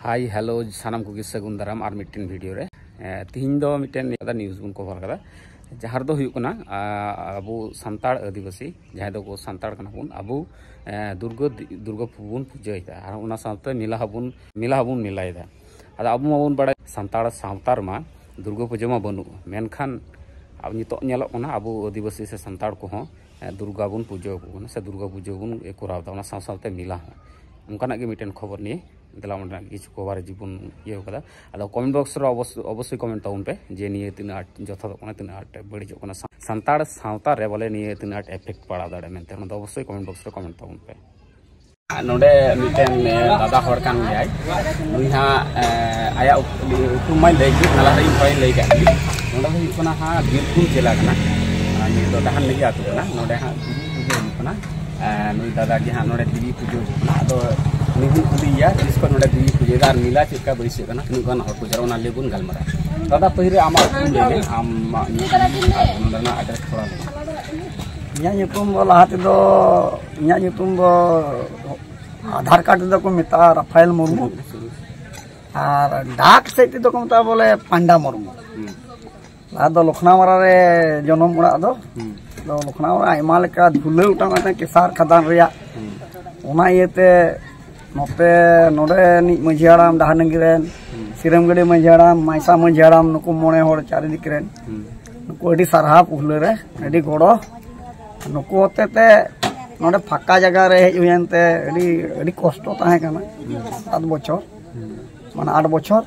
Hi hello सानाम को सगुन दाराम और मिट्टन वीडियो रे तीन दो मिट्टन न्यूज़ बन कवर कदा जहाँ दो हुई कना अबो सान्ताड़ आदिवासी जहाँ दो को सान्ताड़ कना बन अबो दुर्गा बन पूजायदा और उना साथे मेला हबन मेलायदा आदा अबो माबन बड़ा सान्ताड़ सावतार मा दुर्गा पूजा मा बनू मेनखान अब नितो नेलो कना अबो आदिवासी से सान्ताड़ को दुर्गा बन पूजा को से दुर्गा पूजा बन कोरावदा उना साथे मेला उनकाना के मिट्टन खबर नहीं दिला किछु खबर जीवन ये कदा कमेंट बॉक्स अवश्य कमेंट ताउन पे जे निये तीना जथा तीना बड़ीजो सान्ताड़ सावता रे बोले निये तीना एफेक्ट पड़ा दाड़े मेनते अवश्य कमेंट बॉक्स कमेंट ताउन पे नोडे मिट्टन दादा हर कान गयाय नुई हा आया उपमाय लैगी नाला इन पाय लैगा नोडे हुई कना हा बीरपुर जिला कना नि दो दाहन लगी आतु कना नोडे हा पूजा कना नुई दादा की हाँ नोडे देवी पूजा अदो निहुन कुलिया जिसको नोडे देवी पूजा और मिला चेका बैसे कना नुगान हर पूजा ओना लेबुन गालमारा दादा पहिरे आमा ले आम नोडना एड्रेस थोड़ा इया nyutum bo lahate do inya nyutum bo Aadhaar card do ko meta Rafale Murmu और डाक सेति do ko meta बोले पांडा मुर्मू लादो लखनावरा रे जन्म उड़ा दो लखनावरा आयमा लेका धुले उठाना केसार खदान रेया ओना इयते नोते नोडे नि माझी हाड़ाम दाहानंगी रेन सिरमगड़ी माझी हाड़ाम माइसा माझी हाड़ाम नुकु मोणे होड़ चारिदिक रेन नुकु अडी सारहा पुहले रे अडी गोड़ो नुकु होतेते नोडे फाका जगह रे हेज हुयनते अडी अडी कष्ट ताहे काना 7 बछर माने 8 बछर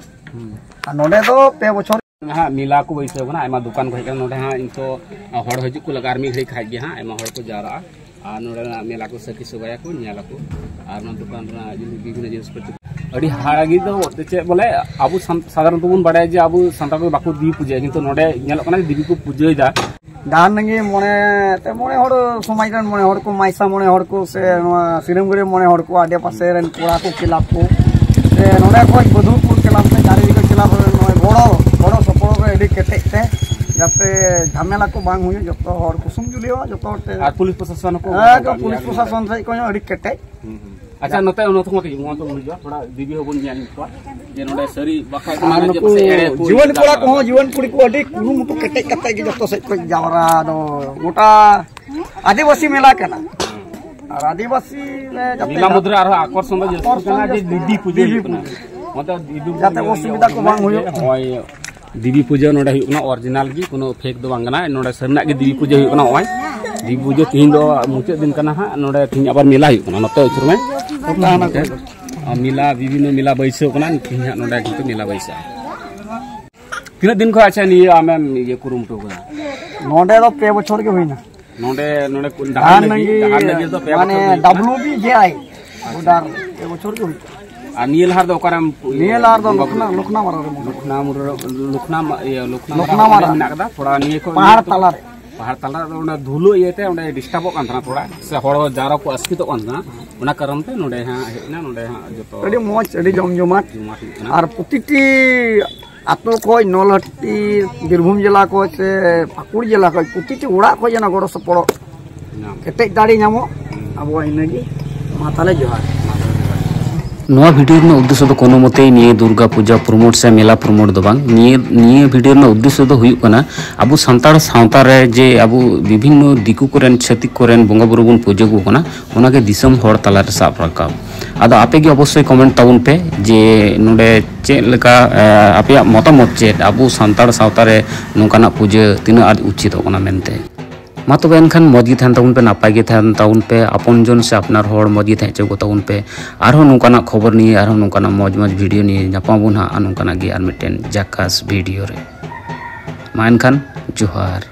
आ नोडे दो 2 बछर हाँ मिला को वैसे बना आयमा दुकान को हेकन नोडे हाँ इनतो हड़ हजू को लगा आर्मी घड़ी खाई गया हाँ आयमा हड़ को जारा आ नोडे मेला को सखी सुगाया को न्याला को आर न दुकान रा विभिन्न जिनिस पर अड़ी हागी दो चे बोले आबू साधारण बन बाड़ाय जे आबू सान्ताड़ को बाको दी पूजा किंतु नोडे नेल कना देवी को पूजायदा दान नंगे मोने हड़ समाज रन मोने हड़ को माइसा मोने हड़ को से सिरमगड़ी मोने हड़ को आडे पासे रन कोड़ा को खिलाफ को से नोडे को बधुपुर खिलाफ से चारि को खिलाफ बड़ो सपड़ रे एडी केटेते जाते झमेला को बांग हुई जतो हड़ कुसुम जुलियो जतो और पुलिस प्रशासन से को एडी केटे अच्छा नते उनको मत तो मुजो थोड़ा दीदी होबन जानि को जे नोडे सरी बाखा माने जे से एड़े जीवन कोड़ा को जीवन पुड़ी को एडी कुरु मुटु केटे कते के जतो से को जावरा दो गोटा आदिवासी मेला केना और आदिवासी ले जते मेला मुद्रा आरो आकर्षण जे केना जे दीदी पूजा केना मतलब दीदी जाते असुविधा को बांग हुई ओय देवी पूजा नोडे हुना ओरिजिनल की कोनो फेक दो बांगना नोडे सरना के देवी पूजा हुना ओय देवी पूजा तीन दो मुचे दिन कना हा नोडे तीन आबार मेला हुना नते उछुर में मिला विभिन्न मिला बैसो कना तीन नोडे कितु मेला बैसा तीन दिन को अच्छा नि आमे ये कुरुमटो को नोडे दो 2 बछर के होइना नोडे दान लगी तो माने WBJI उडार 2 बछर के होई आ नीलहार दो ओकराम नीलहार दो लखना मारा मेना कदा थोड़ा निये को पहाड़ तला ओना धुलो येते ओने डिस्टर्ब कान था थोड़ा से हड़ जारा को अस्कित कान था ओना कारण ते नोडे हां हेना नोडे हां जतो अडी मोच अडी जमजमाट और प्रतिटी आतो को नलहट्टी बीरभूम जिला को से पाकुड़ जिला को प्रतिटी उड़ा को जना गड़ो सपड़ो केटे दाड़ी नामो अब इनगी माताले जोहार नवा वीडियो में उद्देश्य तो कोनो मते निये दुर्गा पूजा प्रमोट से मेला प्रमोट दो बांग निये वीडियो में उद्देश्य तो हुई कना अबु सान्ताड़ सावता रे जे अबु विभिन्न दिकु कोरेन छतिक कोरेन बंगा बुरु बन पूजा को कना ओना के दिसम हड़ तला रे साब राका आदो आपे के अवश्य कमेंट ताउन पे जे नोडे चे लेका आपे मतामत चे अबु सान्ताड़ सावता रे नोकाना पूजा तिना उचित होना मेनते मा तबे एनखान मौजी थान ताउन पे नापाय गे थान ताउन पे आपनजन से अपनार हड़ मौजी थाय चे गो ताउन पे आरो नोकाना खबर निये आरो नोकाना मौज वीडियो निये नापाबुन हा नोकाना गे आर मिटेन जाकास वीडियो रे मा एनखान जोहार।